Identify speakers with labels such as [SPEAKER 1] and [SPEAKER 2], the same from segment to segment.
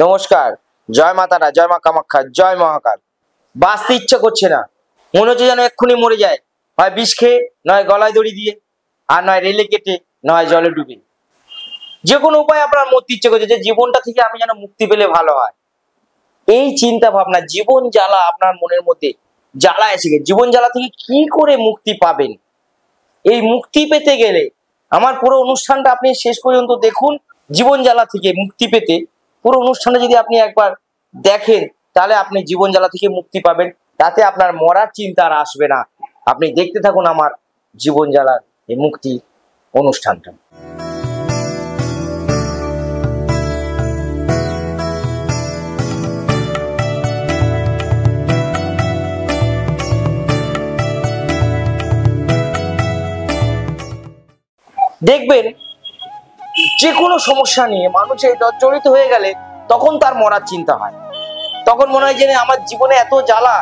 [SPEAKER 1] নমস্কার। জয় মাতারা, জয় মা কামাখ্যা, জয় মহাকাল। বাঁচতে ইচ্ছা করছে না, মনে হচ্ছে যেন এক্ষুনি মরে যায়, হয় বিষ খেয়ে, নয় গলায় দড়ি দিয়ে, আর নয় রেলে কেটে, নয় জলে ডুবে। যে কোনো উপায় আপনার মরতে ইচ্ছে করছে, যে জীবনটা থেকে আমি যেন মুক্তি পেলে ভালো হয়। এই চিন্তা ভাবনা, জীবন জ্বালা আপনার মনের মধ্যে জ্বালা এসে গেছে। জীবন জ্বালা থেকে কি করে মুক্তি পাবেন? এই মুক্তি পেতে গেলে আমার পুরো অনুষ্ঠানটা আপনি শেষ পর্যন্ত দেখুন। জীবন জ্বালা থেকে মুক্তি পেতে পুরো অনুষ্ঠানটা যদি আপনি একবার দেখেন, তাহলে আপনি জীবন জ্বালা থেকে মুক্তি পাবেন। তাতে আপনার মরার চিন্তা আর আসবে না। আপনি দেখতে থাকুন আমার জীবন জ্বালার এই মুক্তি অনুষ্ঠানটা। দেখবেন, যে কোনো সমস্যা নিয়ে মানুষ এই জর্জরিত হয়ে গেলে তখন তার মরার চিন্তা হয়। তখন মনে হয় যে আমার জীবনে এত জ্বালা,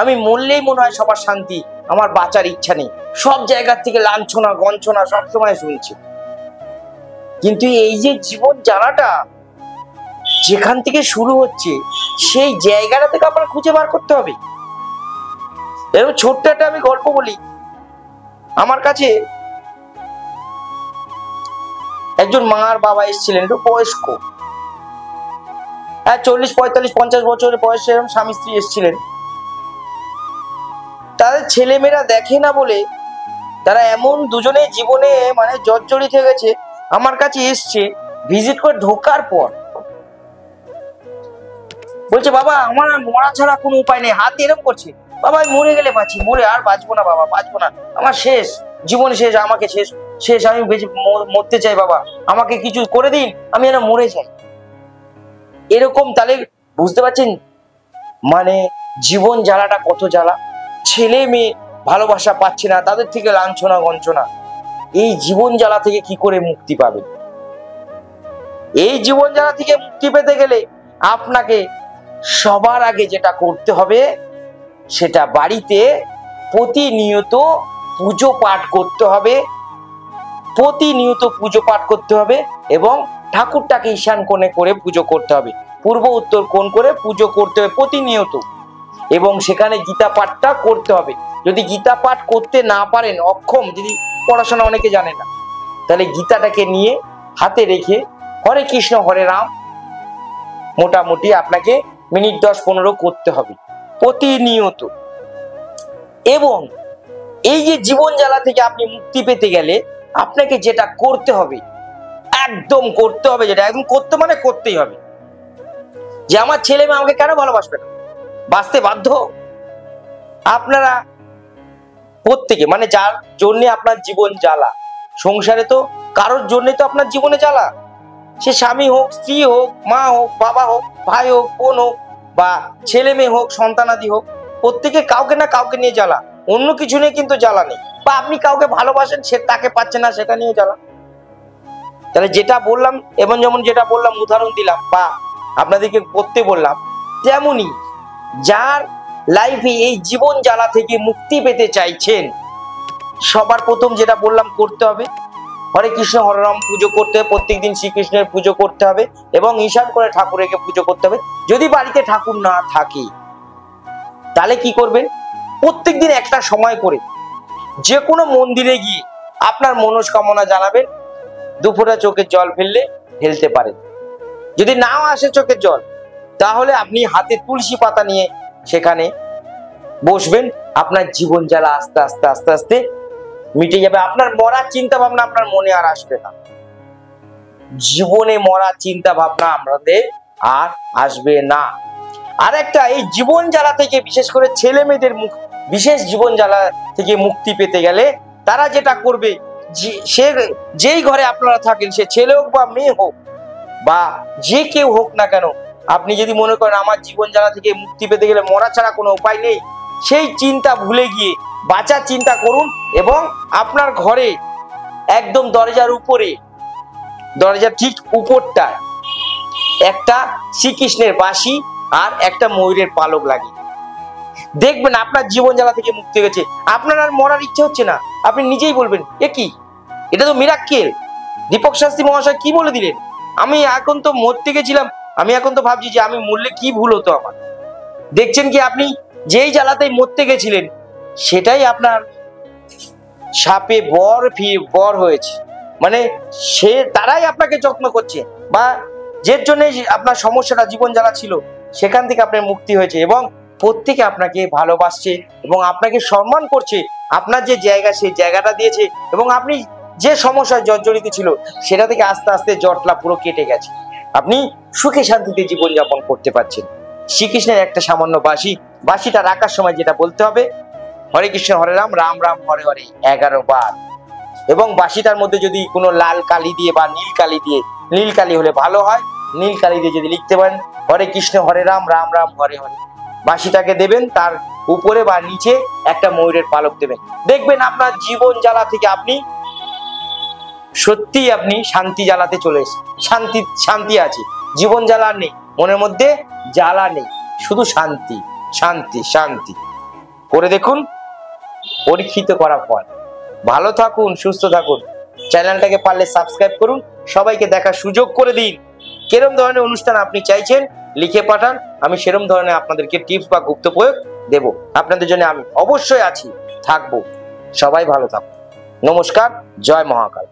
[SPEAKER 1] আমি মরলেই মনে হয় সবার শান্তি, আমার বাঁচার ইচ্ছা নেই। সব জায়গার থেকে লাঞ্ছনা গঞ্ছনা সবসময় শুনছি। কিন্তু এই যে জীবন জ্বালাটা যেখান থেকে শুরু হচ্ছে, সেই জায়গাটা থেকে আপনার খুঁজে বার করতে হবে। এরকম ছোট্ট একটা আমি গল্প বলি। আমার কাছে একজন মা আর বাবা এসেছিলেন, একটু বয়স্ক, 40, 45, 50 বছরের বয়সে এরকম স্বামী স্ত্রী এসেছিলেন। তাদের ছেলেমেয়েরা দেখে না বলে তারা এমন দুজনে জীবনে মানে জর্জরিত হয়ে গেছে। আমার কাছে এসছে, ভিজিট করে ঢোকার পর বলছে, বাবা আমার মরা ছাড়া কোনো উপায় নেই। হাত এরকম করছে, বাবা আমি মরে গেলে বাঁচি, মরে আর বাঁচবো না বাবা, বাঁচবো না, আমার শেষ, জীবন শেষ, আমাকে শেষ শেষ, আমি মরতে চাই বাবা, আমাকে কিছু করে দিন, আমি যেন মরে যাই। এরকম। তাহলে বুঝতে পারছেন মানে জীবন জ্বালাটা কত জ্বালা। ছেলে মেয়ে ভালোবাসা পাচ্ছে না, তাদের থেকে লাঞ্ছনা গঞ্ছনা। এই জীবন জ্বালা থেকে কি করে মুক্তি পাবে? এই জীবন জ্বালা থেকে মুক্তি পেতে গেলে আপনাকে সবার আগে যেটা করতে হবে, সেটা বাড়িতে প্রতিনিয়ত পুজো পাঠ করতে হবে। প্রতিনিয়ত পুজো পাঠ করতে হবে এবং ঠাকুরটাকে ঈশান কোণে করে পুজো করতে হবে, পূর্ব উত্তর কোণ করে পুজো করতে হবে প্রতিনিয়ত। এবং সেখানে গীতা পাঠটা করতে হবে। যদি গীতা পাঠ করতে না পারেন, অক্ষম, যদি পড়াশোনা অনেকে জানে না, তাহলে গীতাটাকে নিয়ে হাতে রেখে হরে কৃষ্ণ হরে রাম মোটামুটি আপনাকে মিনিট 10-15 করতে হবে প্রতিনিয়ত। এবং এই যে জীবন জ্বালা থেকে আপনি মুক্তি পেতে গেলে আপনাকে যেটা করতে হবে, একদম করতে হবে, যেটা একদম করতে মানে করতেই হবে, যে আমার ছেলে মেয়ে আমাকে কেন ভালোবাসবে না, বাঁচতে বাধ্য। আপনারা প্রত্যেকে মানে যার জন্য আপনার জীবন জ্বালা, সংসারে তো কারোর জন্য তো আপনার জীবনে জ্বালা, সে স্বামী হোক, স্ত্রী হোক, মা হোক, বাবা হোক, ভাই হোক, বোন হোক, বা ছেলে মেয়ে হোক, সন্তানাদি হোক, প্রত্যেকে কাউকে না কাউকে নিয়ে জ্বালা। অন্য কিছু নিয়ে কিন্তু জ্বালা নেই। বা আপনি কাউকে ভালোবাসেন, সে তাকে পাচ্ছে না, সেটা নিয়ে জ্বালা। তাহলে যেটা বললাম, এবং যেমন যেটা বললাম উদাহরণ দিলাম বা আপনাদেরকে করতে বললাম, তেমনি যার লাইফে এই জীবন জ্বালা থেকে মুক্তি পেতে চাইছেন, সবার প্রথম যেটা বললাম করতে হবে, হরে কৃষ্ণ হরে রাম পুজো করতে হবে, প্রত্যেকদিন শ্রীকৃষ্ণের পুজো করতে হবে এবং ঈশান করে ঠাকুরকে পুজো করতে হবে। যদি বাড়িতে ঠাকুর না থাকে, তাহলে কি করবেন, প্রত্যেকদিন একটা সময় করে যে কোনো মন্দিরে গিয়ে আপনার মনস্কামনা জানাবেন। দুপুরে চোখের জল ফেললে ফেলতে পারেন। যদি নাও আসে চোখের জল, তাহলে আপনি হাতে তুলসী পাতা নিয়ে সেখানে বসবেন। আপনার জীবন জ্বালা আস্তে আস্তে আস্তে আস্তে মিটে যাবে। আপনার মরার চিন্তা ভাবনা আপনার মনে আর আসবে না। জীবনে মরার চিন্তা ভাবনা আমাদের আর আসবে না। আর একটা, এই জীবন জ্বালা থেকে বিশেষ করে ছেলে মেয়েদের বিশেষ জীবন জ্বালা থেকে মুক্তি পেতে গেলে তারা যেটা করবে, সে যেই ঘরে আপনারা থাকেন, সে ছেলে হোক বা মেয়ে হোক বা যে কেউ হোক না কেন, আপনি যদি মনে করেন আমার জীবন জ্বালা থেকে মুক্তি পেতে গেলে মরা ছাড়া কোনো উপায় নেই, সেই চিন্তা ভুলে গিয়ে বাঁচার চিন্তা করুন। এবং আপনার ঘরে একদম দরজার উপরে, দরজার ঠিক উপরটায় একটা শ্রীকৃষ্ণের বাঁশি আর একটা ময়ূরের পালক লাগিয়ে দেখবেন আপনার জীবন জ্বালা থেকে মুক্তি হয়েছে। আপনার আর মরার ইচ্ছে হচ্ছে না। আপনি নিজেই বলবেন, এ কি, এটা তো মিরাক্কেল। দীপক শাস্ত্রী মহাশয় কি বলে দিলেন, আমি এখন তো মরতে গেছিলাম, আমি এখন তো ভাবছি যে আমি মরলে কি ভুল হতো আমার। দেখছেন কি আপনি যেই জ্বালাতেই মরতে গেছিলেন সেটাই আপনার সাপে বর হয়েছে, মানে সে তারাই আপনাকে যত্ন করছে, বা যের জন্য আপনার সমস্যাটা জীবন জ্বালা ছিল সেখান থেকে আপনার মুক্তি হয়েছে, এবং প্রত্যেকে আপনাকে ভালোবাসছে এবং আপনাকে সম্মান করছে। আপনার যে জায়গা সেই জায়গাটা দিয়েছে, এবং আপনি যে সমস্যায় জর্জরিত ছিল সেটা থেকে আস্তে আস্তে জটলা পুরো কেটে গেছে। আপনি সুখে শান্তিতে জীবনযাপন করতে পারছেন। শ্রীকৃষ্ণের একটা সামান্য বাঁশিটা রাখার সময় যেটা বলতে হবে, হরে কৃষ্ণ হরে রাম রাম রাম হরে হরে 11 বার। এবং বাঁশিটার মধ্যে যদি কোনো লাল কালি দিয়ে বা নীল কালি দিয়ে, নীল কালি হলে ভালো হয়, নীল কালি দিয়ে যদি লিখতে পারেন হরে কৃষ্ণ হরে রাম রাম রাম হরে হরে, বাঁশিটাকে দেবেন, তার উপরে বা নিচে একটা ময়ূরের পালক দেবেন। দেখবেন আপনার জীবন জ্বালা থেকে আপনি সত্যি আপনি শান্তি জ্বালাতে চলে এসেছেন। শান্তি আছে, জীবন জ্বালা নেই, মনের মধ্যে জ্বালা নেই, শুধু শান্তি শান্তি শান্তি। করে দেখুন, পরীক্ষিত করা ফল। ভালো থাকুন, সুস্থ থাকুন। চ্যানেলটাকে পারলে সাবস্ক্রাইব করুন, সবাইকে দেখার সুযোগ করে দিন। কিরম ধরনের অনুষ্ঠান আপনি চাইছেন লিখে পাঠান, আমি সেরম ধরনের আপনাদেরকে টিপস বা গুপ্ত প্রয়োগ দেব। আপনাদের জন্য আমি অবশ্যই আছি, থাকবো। সবাই ভালো থাকুন। নমস্কার, জয় মহাকাল।